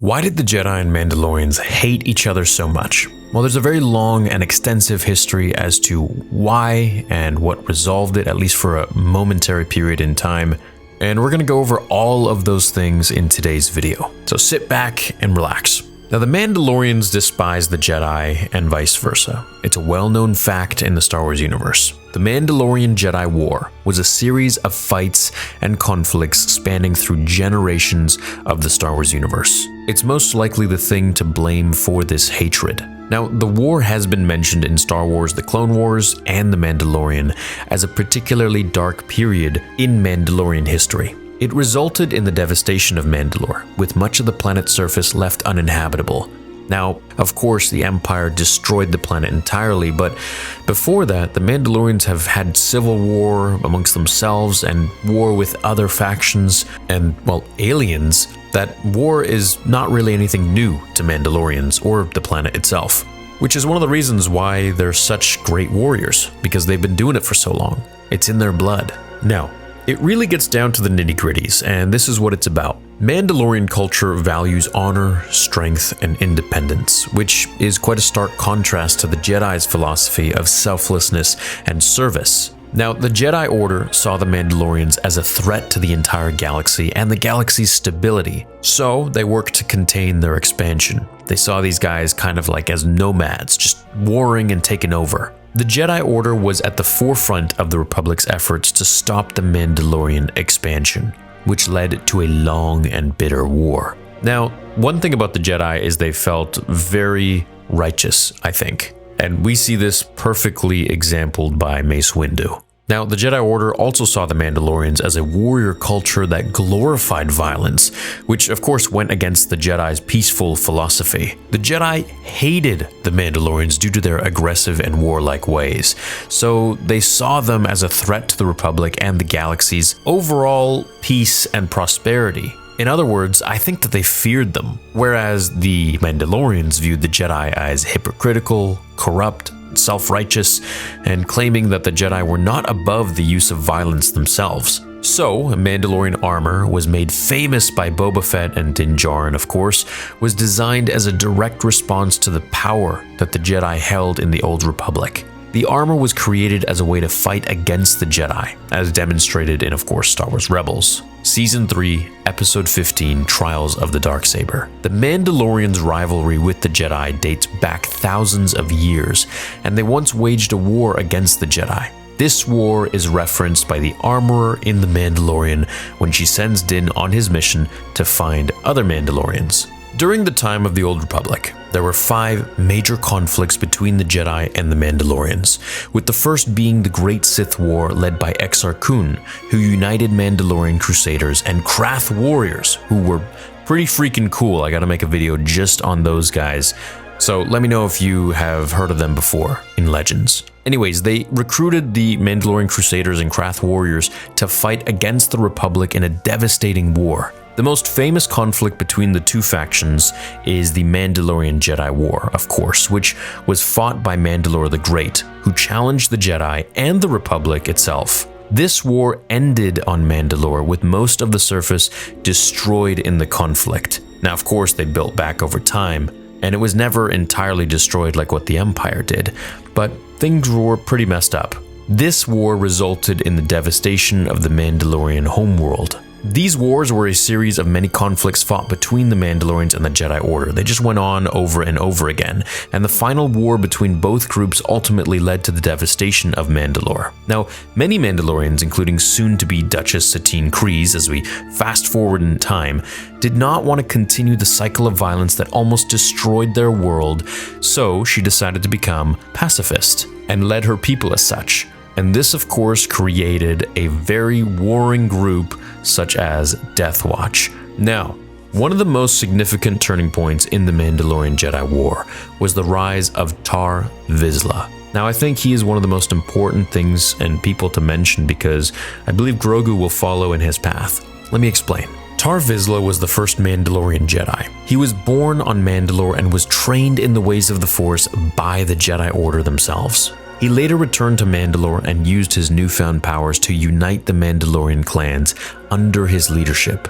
Why did the Jedi and Mandalorians hate each other so much? Well, there's a very long and extensive history as to why and what resolved it, at least for a momentary period in time. And we're going to go over all of those things in today's video. So sit back and relax. Now, the Mandalorians despise the Jedi and vice versa. It's a well-known fact in the Star Wars universe. The Mandalorian-Jedi War was a series of fights and conflicts spanning through generations of the Star Wars universe. It's most likely the thing to blame for this hatred. Now, the war has been mentioned in Star Wars: The Clone Wars and The Mandalorian as a particularly dark period in Mandalorian history. It resulted in the devastation of Mandalore, with much of the planet's surface left uninhabitable. Now, of course, the Empire destroyed the planet entirely, but before that, the Mandalorians have had civil war amongst themselves and war with other factions and, well, aliens. That war is not really anything new to Mandalorians or the planet itself, which is one of the reasons why they're such great warriors, because they've been doing it for so long. It's in their blood. Now, it really gets down to the nitty-gritties, and this is what it's about. Mandalorian culture values honor, strength, and independence, which is quite a stark contrast to the Jedi's philosophy of selflessness and service. Now, the Jedi Order saw the Mandalorians as a threat to the entire galaxy and the galaxy's stability, so they worked to contain their expansion. They saw these guys kind of like as nomads, just warring and taking over. The Jedi Order was at the forefront of the Republic's efforts to stop the Mandalorian expansion, which led to a long and bitter war. Now, one thing about the Jedi is they felt very righteous, I think. And we see this perfectly exemplified by Mace Windu. Now, the Jedi Order also saw the Mandalorians as a warrior culture that glorified violence, which of course went against the Jedi's peaceful philosophy. The Jedi hated the Mandalorians due to their aggressive and warlike ways, so they saw them as a threat to the Republic and the galaxy's overall peace and prosperity. In other words, I think that they feared them, whereas the Mandalorians viewed the Jedi as hypocritical, corrupt, self-righteous, and claiming that the Jedi were not above the use of violence themselves. So, Mandalorian armor was made famous by Boba Fett, and Din Djarin, of course, was designed as a direct response to the power that the Jedi held in the Old Republic. The armor was created as a way to fight against the Jedi, as demonstrated in, of course, Star Wars Rebels. Season 3, Episode 15, Trials of the Darksaber. The Mandalorians' rivalry with the Jedi dates back thousands of years, and they once waged a war against the Jedi. This war is referenced by the armorer in The Mandalorian when she sends Din on his mission to find other Mandalorians. During the time of the Old Republic, there were 5 major conflicts between the Jedi and the Mandalorians, with the first being the Great Sith War led by Exar Kun, who united Mandalorian Crusaders and Krath warriors, who were pretty freaking cool. I gotta make a video just on those guys, so let me know if you have heard of them before in Legends. Anyways, they recruited the Mandalorian Crusaders and Krath warriors to fight against the Republic in a devastating war. The most famous conflict between the two factions is the Mandalorian-Jedi War, of course, which was fought by Mandalore the Great, who challenged the Jedi and the Republic itself. This war ended on Mandalore, with most of the surface destroyed in the conflict. Now, of course, they built back over time, and it was never entirely destroyed like what the Empire did, but things were pretty messed up. This war resulted in the devastation of the Mandalorian homeworld. These wars were a series of many conflicts fought between the Mandalorians and the Jedi Order. They just went on over and over again, and the final war between both groups ultimately led to the devastation of Mandalore. Now, many Mandalorians, including soon-to-be Duchess Satine Kryze, as we fast forward in time, did not want to continue the cycle of violence that almost destroyed their world, so she decided to become pacifist and led her people as such. And this, of course, created a very warring group such as Death Watch. Now, one of the most significant turning points in the Mandalorian-Jedi War was the rise of Tar Vizsla. Now, I think he is one of the most important things and people to mention because I believe Grogu will follow in his path. Let me explain. Tar Vizsla was the first Mandalorian Jedi. He was born on Mandalore and was trained in the ways of the Force by the Jedi Order themselves. He later returned to Mandalore and used his newfound powers to unite the Mandalorian clans under his leadership.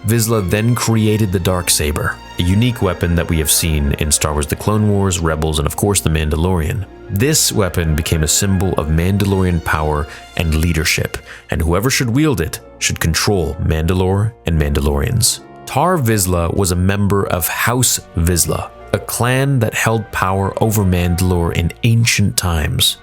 Vizsla then created the Darksaber, a unique weapon that we have seen in Star Wars The Clone Wars, Rebels, and of course The Mandalorian. This weapon became a symbol of Mandalorian power and leadership, and whoever should wield it should control Mandalore and Mandalorians. Tar Vizsla was a member of House Vizsla, a clan that held power over Mandalore in ancient times.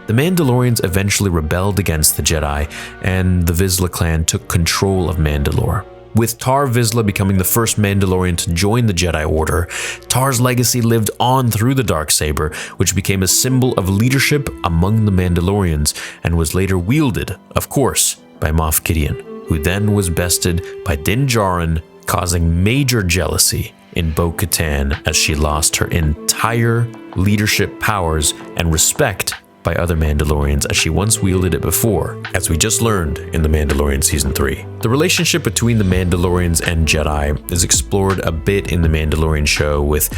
The Mandalorians eventually rebelled against the Jedi, and the Vizsla clan took control of Mandalore. With Tar Vizsla becoming the first Mandalorian to join the Jedi Order, Tar's legacy lived on through the Darksaber, which became a symbol of leadership among the Mandalorians and was later wielded, of course, by Moff Gideon, who then was bested by Din Djarin, causing major jealousy in Bo-Katan as she lost her entire leadership powers and respect by other Mandalorians as she once wielded it before, as we just learned in The Mandalorian Season 3. The relationship between the Mandalorians and Jedi is explored a bit in The Mandalorian show with,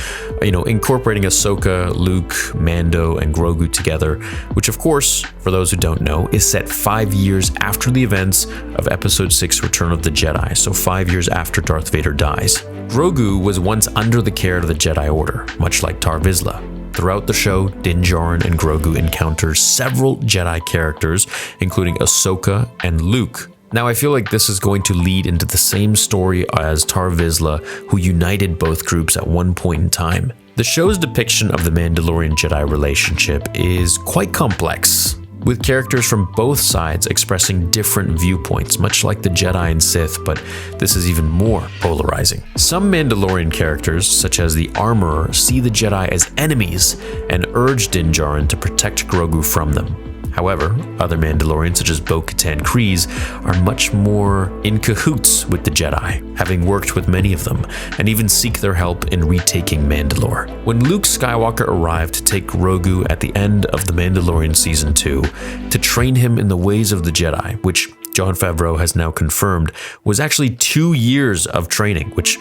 incorporating Ahsoka, Luke, Mando, and Grogu together, which of course, for those who don't know, is set 5 years after the events of Episode 6 Return of the Jedi, so 5 years after Darth Vader dies. Grogu was once under the care of the Jedi Order, much like Tar Vizsla. Throughout the show, Din Djarin and Grogu encounter several Jedi characters, including Ahsoka and Luke. Now, I feel like this is going to lead into the same story as Tar Vizsla, who united both groups at one point in time. The show's depiction of the Mandalorian-Jedi relationship is quite complex, with characters from both sides expressing different viewpoints, much like the Jedi and Sith, but this is even more polarizing. Some Mandalorian characters, such as the Armorer, see the Jedi as enemies and urge Din Djarin to protect Grogu from them. However, other Mandalorians such as Bo-Katan Kryze are much more in cahoots with the Jedi, having worked with many of them, and even seek their help in retaking Mandalore. When Luke Skywalker arrived to take Grogu at the end of The Mandalorian Season 2 to train him in the ways of the Jedi, which Jon Favreau has now confirmed was actually 2 years of training, which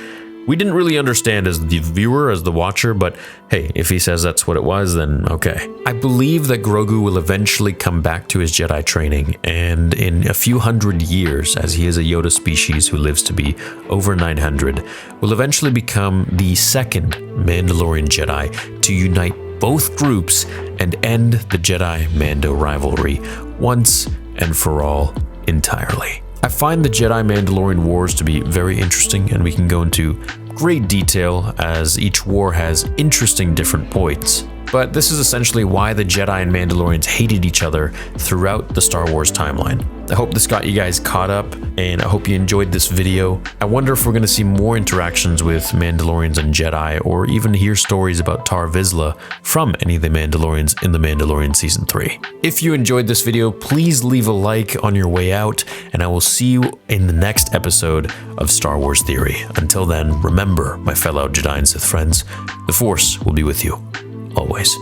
we didn't really understand as the viewer, as the watcher, but hey, if he says that's what it was, then okay. I believe that Grogu will eventually come back to his Jedi training, and in a few hundred years, as he is a Yoda species who lives to be over 900, will eventually become the second Mandalorian Jedi to unite both groups and end the Jedi-Mando rivalry once and for all entirely. I find the Jedi-Mandalorian wars to be very interesting, and we can go into great detail as each war has interesting different points. But this is essentially why the Jedi and Mandalorians hated each other throughout the Star Wars timeline. I hope this got you guys caught up, and I hope you enjoyed this video. I wonder if we're going to see more interactions with Mandalorians and Jedi, or even hear stories about Tar Vizsla from any of the Mandalorians in The Mandalorian Season 3. If you enjoyed this video, please leave a like on your way out, and I will see you in the next episode of Star Wars Theory. Until then, remember, my fellow Jedi and Sith friends, the Force will be with you always.